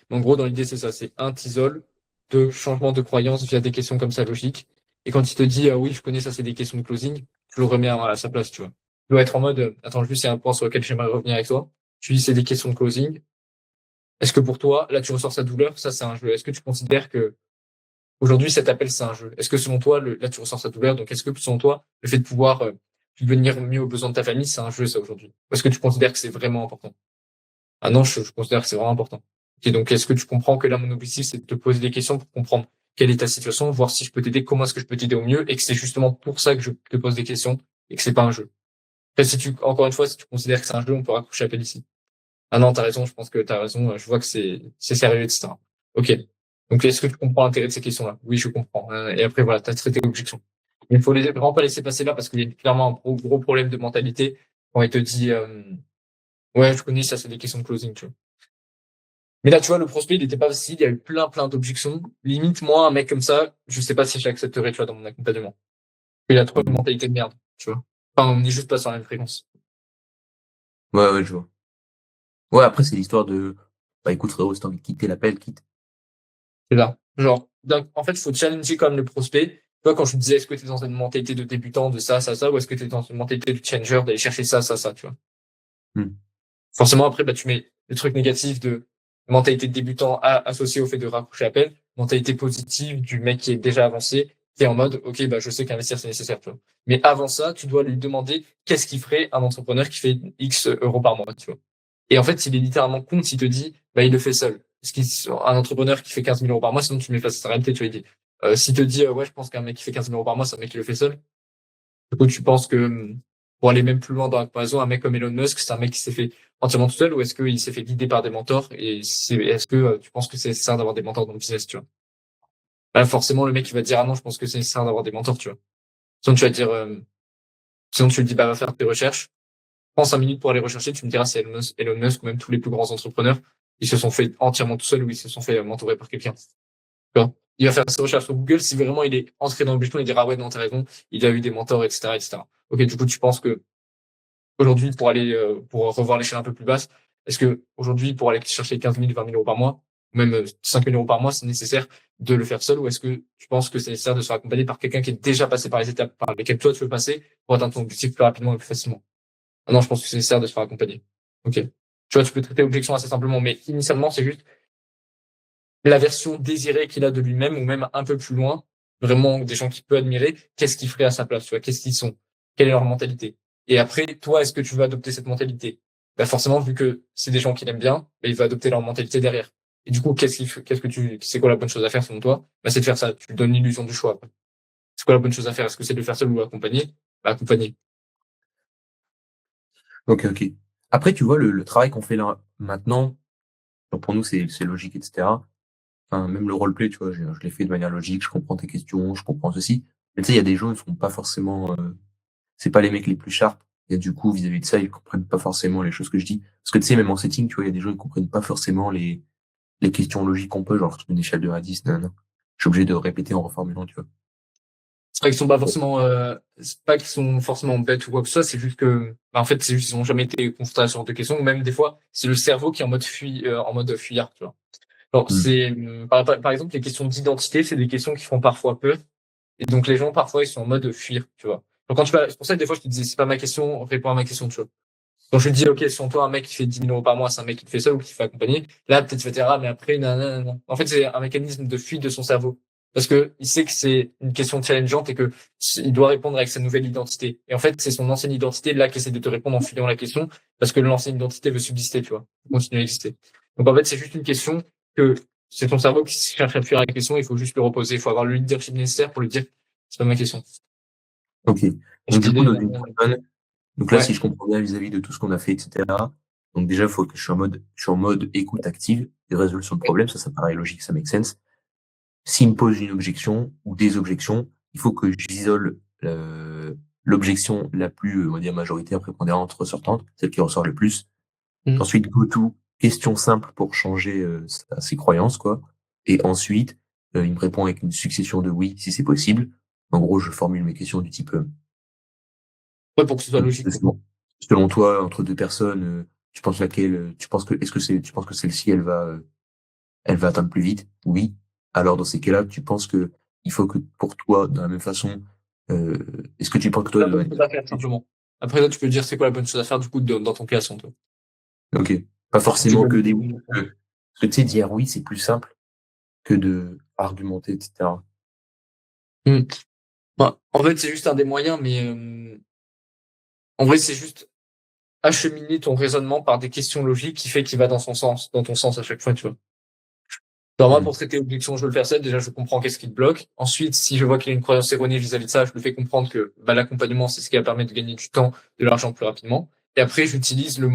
Mais en gros, dans l'idée, c'est ça. C'est un, t'isole, deux, changement de croyance via des questions comme ça logiques. Et quand il te dit, oui, je connais ça, c'est des questions de closing, tu le remets à sa place, tu vois. Tu dois être en mode, attends, juste, c'est un point sur lequel j'aimerais revenir avec toi. Tu dis, c'est des questions de closing. Est-ce que pour toi, là, tu ressors sa douleur, ça, c'est un jeu. Est-ce que tu considères que aujourd'hui, cet appel, c'est un jeu? Est-ce que selon toi, là, tu ressors sa douleur, donc est-ce que selon toi, le fait de pouvoir venir mieux aux besoins de ta famille, c'est un jeu, ça, aujourd'hui? Ou est-ce que tu considères que c'est vraiment important? Ah non, je considère que c'est vraiment important. Ok, donc est-ce que tu comprends que là, mon objectif, c'est de te poser des questions pour comprendre quelle est ta situation, voir si je peux t'aider, comment est-ce que je peux t'aider au mieux, et que c'est justement pour ça que je te pose des questions, et que c'est pas un jeu. Après, si tu, encore une fois, si tu considères que c'est un jeu, on peut raccrocher l'appel ici. Ah non, t'as raison, je pense que t'as raison, je vois que c'est sérieux, etc. Ok. Donc, est-ce que tu comprends l'intérêt de ces questions-là? Oui, je comprends. Et après, voilà, t'as traité l'objection. Il faut vraiment pas laisser passer là parce qu'il y a clairement un gros problème de mentalité quand il te dit, ouais, je connais, ça, c'est des questions de closing, tu vois. Mais là, tu vois, le prospect, il était pas facile, il y a eu plein d'objections. Limite, moi, un mec comme ça, je sais pas si j'accepterais, tu vois, dans mon accompagnement. Il a trop une Mhm. mentalité de merde, tu vois. Enfin, on n'est juste pas sur la même fréquence. Ouais, ouais, je vois. Ouais, après, c'est l'histoire de, bah, écoute, frérot, si t'as envie de quitter l'appel, quitte. C'est ça. Genre, en fait, il faut challenger quand même le prospect. Tu vois, quand je te disais, est-ce que tu es dans une mentalité de débutant, de ça, ou est-ce que tu es dans une mentalité de challenger, d'aller chercher ça, tu vois. Hmm. Forcément, après, bah, tu mets le truc négatif de mentalité de débutant associé au fait de raccrocher appel, mentalité positive du mec qui est déjà avancé, qui est en mode, OK, bah, je sais qu'investir, c'est nécessaire, tu vois. Mais avant ça, tu dois lui demander qu'est-ce qu'il ferait un entrepreneur qui fait X euros par mois, tu vois. Et en fait, s'il est littéralement con, s'il te dit, bah, il le fait seul. Un entrepreneur qui fait 15 000 euros par mois, sinon tu mets face à sa réalité, tu vois, il dit, s'il te dit, ouais, je pense qu'un mec qui fait 15 000 euros par mois, c'est un mec qui le fait seul. Du coup, tu penses que, pour aller même plus loin dans la comparaison, un mec comme Elon Musk, c'est un mec qui s'est fait entièrement tout seul ou est-ce qu'il s'est fait guider par des mentors et est-ce que tu penses que c'est nécessaire d'avoir des mentors dans le business, tu vois? Là, forcément, le mec, il va te dire, ah non, je pense que c'est nécessaire d'avoir des mentors, tu vois. Sinon, tu vas dire, sinon, tu lui dis, bah, va faire tes recherches. Prends 5 minutes pour aller rechercher, tu me diras si Elon Musk ou même tous les plus grands entrepreneurs, ils se sont fait entièrement tout seuls ou ils se sont fait mentorer par quelqu'un. Tu vois. Il va faire ses recherches sur Google. Si vraiment il est entré dans le buton, il dira, ah ouais, non, t'as raison, il a eu des mentors, etc., etc. Ok, du coup, tu penses que aujourd'hui, pour aller, pour revoir l'échelle un peu plus basse, est-ce que aujourd'hui, pour aller chercher 15 000, 20 000 euros par mois, ou même 5 000 euros par mois, c'est nécessaire de le faire seul ou est-ce que tu penses que c'est nécessaire de se faire accompagner par quelqu'un qui est déjà passé par les étapes par lesquelles toi tu veux passer pour atteindre ton objectif plus rapidement et plus facilement? Ah non, je pense que c'est nécessaire de se faire accompagner. Ok. Tu vois, tu peux traiter l'objection assez simplement, mais initialement, c'est juste la version désirée qu'il a de lui-même ou même un peu plus loin, vraiment des gens qu'il peut admirer, qu'est-ce qu'ils feraient à sa place, tu vois, qu'est-ce qu'ils sont, quelle est leur mentalité. Et après, toi, est-ce que tu veux adopter cette mentalité? Bah forcément, vu que c'est des gens qu'il aime bien, bah, il va adopter leur mentalité derrière. Et du coup, c'est quoi la bonne chose à faire selon toi? Bah, c'est de faire ça. Tu lui donnes l'illusion du choix. C'est quoi la bonne chose à faire? Est-ce que c'est de le faire seul ou accompagner? Bah, accompagner. Ok, ok. Après, tu vois, le travail qu'on fait là, maintenant, genre, pour nous, c'est logique, etc. Enfin, même le roleplay, tu vois, je l'ai fait de manière logique, je comprends tes questions, je comprends ceci. Mais tu sais, il y a des gens, ils sont pas forcément, c'est pas les mecs les plus sharp. Et du coup, vis-à-vis de ça, ils comprennent pas forcément les choses que je dis. Parce que tu sais, même en setting, tu vois, il y a des gens, ils comprennent pas forcément les questions logiques qu'on peut, genre, une échelle de 1 à 10, non. Je suis obligé de répéter en reformulant, tu vois. C'est pas qu'ils sont pas forcément, c'est pas qu'ils sont forcément bêtes ou quoi que ce soit, c'est juste que, bah, en fait, c'est juste qu'ils ont jamais été confrontés à ce genre de questions, ou même des fois, c'est le cerveau qui est en mode fuyard, tu vois. Alors, Hmm. c'est, par exemple, les questions d'identité, c'est des questions qui font parfois peur. Et donc, les gens, parfois, ils sont en mode fuir, tu vois. Donc, c'est pour ça que des fois, je te disais, c'est pas ma question, réponds à ma question, tu vois. Quand je te dis, OK, selon toi, un mec qui fait 10 000 euros par mois, c'est un mec qui te fait ça ou qui te fait accompagner. Là, peut-être tu vas te dire, ah, mais après, non, non, non. En fait, c'est un mécanisme de fuite de son cerveau. Parce que il sait que c'est une question challengeante et que il doit répondre avec sa nouvelle identité. Et en fait, c'est son ancienne identité là qui essaie de te répondre en fuyant la question parce que l'ancienne identité veut subsister, tu vois, continuer à exister. Donc, en fait, c'est juste une question que c'est ton cerveau qui cherche à fuir la question. Il faut juste le reposer. Il faut avoir le leadership nécessaire pour lui dire, c'est pas ma question. Ok. Et je Donc, du coup, disais, notre une personne, donc là, si ouais, je comprends bien vis-à-vis de tout ce qu'on a fait, etc. Donc, déjà, il faut que je suis en mode écoute active et résolution de problème. Ça paraît logique, ça make sense. S'il me pose une objection ou des objections, il faut que j'isole l'objection la plus, on va dire, majoritaire, prépondérante, ressortante, celle qui ressort le plus. mm, Ensuite, go to, question simple pour changer ses croyances, quoi. Et ensuite, il me répond avec une succession de oui, si c'est possible. En gros, je formule mes questions du type, ouais, pour que ce soit logique, quoi. selon, selon toi, entre deux personnes, tu penses laquelle, tu penses que celle-ci, elle va atteindre plus vite? Oui. Alors, dans ces cas-là, tu penses que il faut que pour toi, de la même façon, euh, est-ce que tu penses que toi, La bonne chose à faire, simplement. Après, là, tu peux dire c'est quoi la bonne chose à faire, du coup, dans ton classement, toi. ok, pas Tu forcément peux que me des dire. oui, parce que tu sais, dire oui, c'est plus simple que de argumenter, etc. Hmm. Bah, en fait, c'est juste un des moyens, mais en vrai, c'est juste acheminer ton raisonnement par des questions logiques qui fait qu'il va dans son sens, dans ton sens à chaque fois, tu vois. Alors moi, Hmm. pour traiter l'objection, je veux le faire seul. Déjà, je comprends qu'est-ce qui te bloque. Ensuite, si je vois qu'il y a une croyance erronée vis-à-vis de ça, je le fais comprendre que bah, l'accompagnement, c'est ce qui va permettre de gagner du temps, de l'argent plus rapidement. Et après, j'utilise le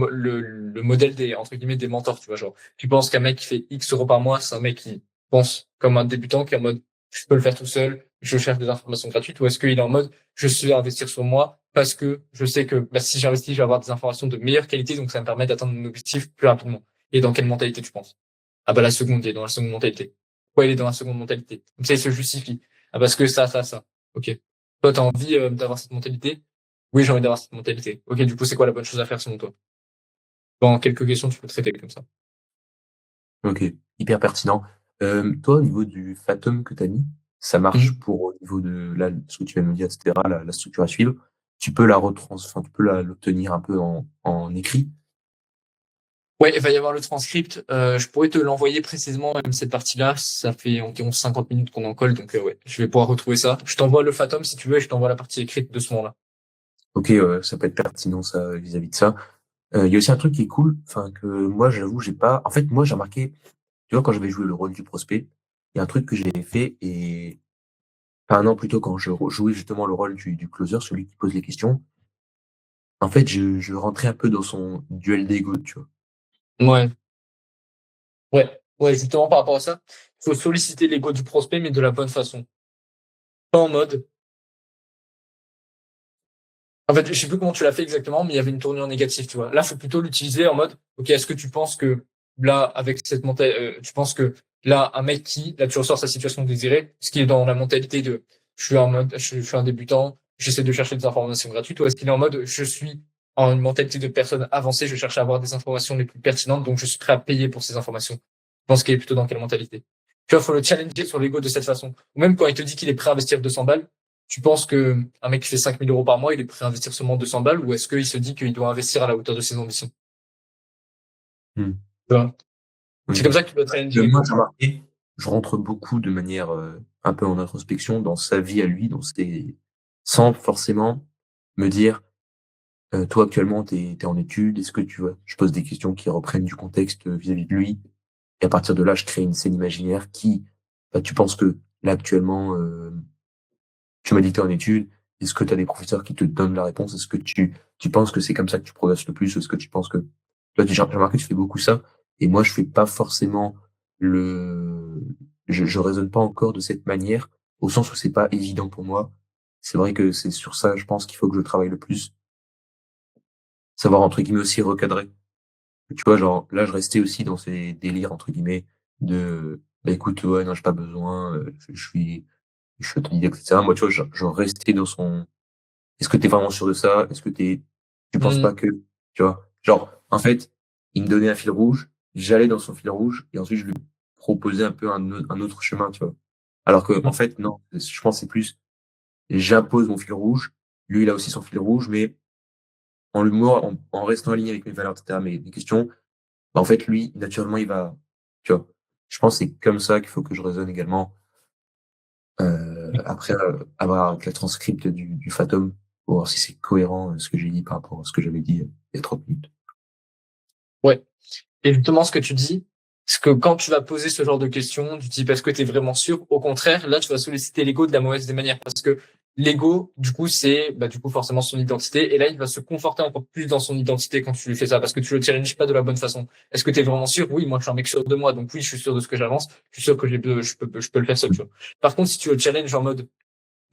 modèle des, entre guillemets, des mentors, tu vois. Genre, tu penses qu'un mec qui fait X euros par mois, c'est un mec qui pense comme un débutant, qui est en mode, je peux le faire tout seul, je cherche des informations gratuites, ou est-ce qu'il est en mode, je suis à investir sur moi parce que je sais que bah, si j'investis, je vais avoir des informations de meilleure qualité, donc ça me permet d'atteindre mon objectif plus rapidement. Et dans quelle mentalité tu penses? Ah bah la seconde, il est dans la seconde mentalité. Pourquoi il est dans la seconde mentalité? Comme ça, il se justifie. Ah parce que ça. Ok. Toi, t'as envie d'avoir cette mentalité? Oui, j'ai envie d'avoir cette mentalité. Ok, du coup, c'est quoi la bonne chose à faire selon toi? Dans quelques questions, tu peux traiter comme ça. Ok, hyper pertinent. Toi, au niveau du Fatum que tu as mis, ça marche Mhm. pour au niveau de là, ce que tu viens de me dire, etc., la structure à suivre. Tu peux enfin, tu peux l'obtenir un peu en écrit. Ouais, il va y avoir le transcript. Je pourrais te l'envoyer précisément, même cette partie-là. Ça fait environ 50 minutes qu'on en colle, donc ouais, je vais pouvoir retrouver ça. Je t'envoie le Fatum si tu veux et je t'envoie la partie écrite de ce moment-là. Ok, ça peut être pertinent ça vis-à-vis de ça. Il y a aussi un truc qui est cool, enfin que moi j'avoue j'ai pas. En fait, moi j'ai remarqué, tu vois, quand j'avais joué le rôle du prospect, il y a un truc que j'ai fait et enfin non plutôt quand jouais justement le rôle du closer, celui qui pose les questions. En fait, je rentrais un peu dans son duel d'ego, tu vois. Ouais, ouais, justement par rapport à ça, il faut solliciter l'ego du prospect, mais de la bonne façon. Pas en mode. En fait, je sais plus comment tu l'as fait exactement, mais il y avait une tournure négative, tu vois. Là, faut plutôt l'utiliser en mode, ok, est-ce que tu penses que là, avec cette mentalité, tu penses que là, un mec qui, là, tu ressors sa situation désirée, ce qui est dans la mentalité de, je suis en mode, je suis un débutant, j'essaie de chercher des informations gratuites, ou est-ce qu'il est en mode, je suis en une mentalité de personne avancée, je cherche à avoir des informations les plus pertinentes, donc je suis prêt à payer pour ces informations. Je pense qu'il est plutôt dans quelle mentalité. Tu vois, faut le challenger sur l'ego de cette façon. Ou même quand il te dit qu'il est prêt à investir 200 balles, tu penses que un mec qui fait 5 000 euros par mois, il est prêt à investir seulement 200 balles ou est-ce qu'il se dit qu'il doit investir à la hauteur de ses ambitions? Hmm. Tu vois. C'est Oui. comme ça que tu dois challenger les Moi, gars. j'ai remarqué, je rentre beaucoup de manière un peu en introspection dans sa vie à lui, sans forcément me dire, toi actuellement, t'es en études, est-ce que tu vois, je pose des questions qui reprennent du contexte vis-à-vis de lui, et à partir de là, je crée une scène imaginaire qui, bah, tu penses que là actuellement, tu m'as dit que t'es en études, est-ce que tu as des professeurs qui te donnent la réponse, est-ce que tu penses que c'est comme ça que tu progresses le plus, est-ce que tu penses que, toi, j'ai remarqué que tu fais beaucoup ça, et moi, je fais pas forcément je raisonne pas encore de cette manière, au sens où c'est pas évident pour moi. C'est vrai que c'est sur ça, je pense qu'il faut que je travaille le plus. Savoir, entre guillemets, aussi recadrer. Tu vois, genre, là, je restais aussi dans ces délires, entre guillemets, bah, écoute, ouais, non, j'ai pas besoin, je suis autodidacte, etc. Moi, tu vois, je restais dans son, est-ce que t'es vraiment sûr de ça? Tu penses Hmm. pas que, tu vois, genre, en fait, il me donnait un fil rouge, j'allais dans son fil rouge, et ensuite je lui proposais un peu un autre chemin, tu vois. Alors que, en fait, non, je pense que c'est plus, j'impose mon fil rouge, lui, il a aussi son fil rouge, mais en restant aligné avec mes valeurs, etc., mes questions, bah, en fait, lui, naturellement, il va, tu vois. Je pense que c'est comme ça qu'il faut que je raisonne également, après avoir avec la transcript du Fatum, pour voir si c'est cohérent ce que j'ai dit par rapport à ce que j'avais dit il y a 30 minutes. Ouais. Et justement, ce que tu dis, c'est que quand tu vas poser ce genre de questions, du type est-ce que tu es vraiment sûr? Au contraire, là, tu vas solliciter l'ego de la mauvaise des manières parce que l'ego, du coup, c'est, bah, du coup, forcément son identité. Et là, il va se conforter encore plus dans son identité quand tu lui fais ça parce que tu le challenges pas de la bonne façon. Est-ce que tu es vraiment sûr? Oui, moi, je suis un mec sûr de moi. Donc oui, je suis sûr de ce que j'avance. Je suis sûr que je peux le faire seul, tu vois. Par contre, si tu le challenges en mode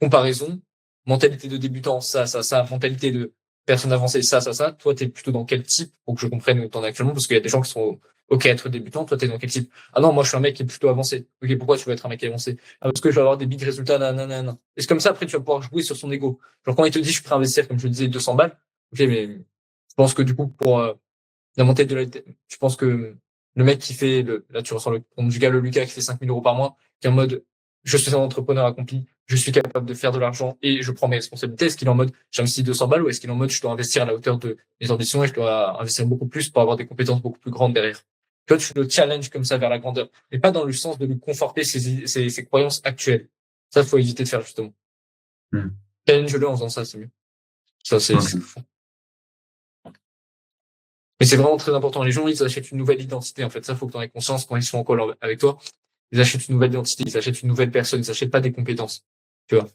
comparaison, mentalité de débutant, ça, mentalité de personne avancée, ça. Toi, t'es plutôt dans quel type pour que je comprenne où t'en es actuellement? Parce qu'il y a des gens qui sont OK à être débutant. Toi, t'es dans quel type? Ah non, moi, je suis un mec qui est plutôt avancé. OK, pourquoi tu veux être un mec avancé? Ah, parce que je vais avoir des big résultats, nanana. Et c'est comme ça, après, tu vas pouvoir jouer sur son ego. Genre, quand il te dit, je suis prêt à investir, comme je le disais, 200 balles. OK, mais je pense que du coup, pour la montée de la, je pense que le mec qui fait là, tu ressens le compte du gars, le Lucas qui fait 5 000 euros par mois, qui est en mode, je suis un entrepreneur accompli, je suis capable de faire de l'argent et je prends mes responsabilités. Est-ce qu'il est en mode, j'investis 200 balles ou est-ce qu'il est en mode, je dois investir à la hauteur de mes ambitions et je dois investir beaucoup plus pour avoir des compétences beaucoup plus grandes derrière? Tu vois, tu le challenges comme ça vers la grandeur, mais pas dans le sens de lui conforter ses croyances actuelles. Ça, faut éviter de faire, justement. Challenge-le en faisant ça, c'est mieux. Ça, c'est fou. Mais c'est vraiment très important. Les gens, ils achètent une nouvelle identité. En fait, ça, faut que tu en aies conscience quand ils sont en call avec toi. Ils achètent une nouvelle identité, ils achètent une nouvelle personne, ils achètent pas des compétences. Tu vois.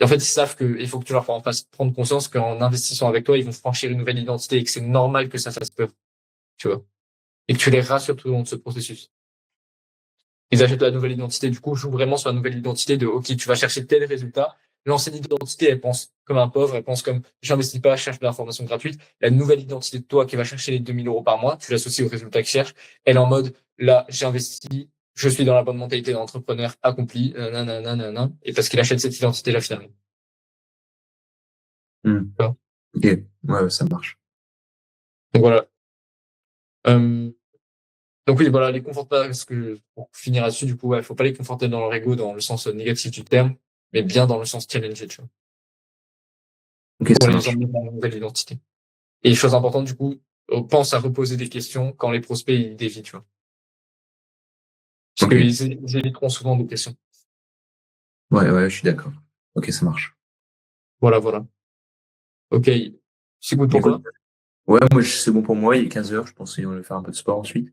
Et en fait, ils savent que il faut que tu leur fasses prendre conscience qu'en investissant avec toi, ils vont franchir une nouvelle identité et que c'est normal que ça fasse peur. Tu vois. Et que tu les rassures tout au long de ce processus. Ils achètent la nouvelle identité. Du coup, joue vraiment sur la nouvelle identité de, OK, tu vas chercher tel résultat. L'ancienne identité, elle pense comme un pauvre, elle pense comme, j'investis pas, je cherche de l'information gratuite. La nouvelle identité de toi qui va chercher les 2 000 euros par mois, tu l'associes au résultat qu'il cherche. Elle est en mode, là, j'investis, je suis dans la bonne mentalité d'entrepreneur accompli, nanana, et parce qu'il achète cette identité-là, finalement. Ok, ouais, ça marche. Donc voilà. Donc oui, voilà, les conforte pas, parce que pour finir là-dessus, du coup, ouais, faut pas les conforter dans leur ego, dans le sens négatif du terme, mais bien dans le sens challenger, tu vois. Ok, Pour ça les marche. emmener dans une nouvelle identité. Et chose importante, du coup, pense à reposer des questions quand les prospects, ils dévient, tu vois. Parce Ok. qu'ils éviteront souvent des questions. Ouais, ouais, je suis d'accord. Ok, ça marche. Voilà, voilà. Ok. C'est good pour Écoute, toi? ouais, moi, c'est bon pour moi. Il est 15h. Je pense qu'on va faire un peu de sport ensuite.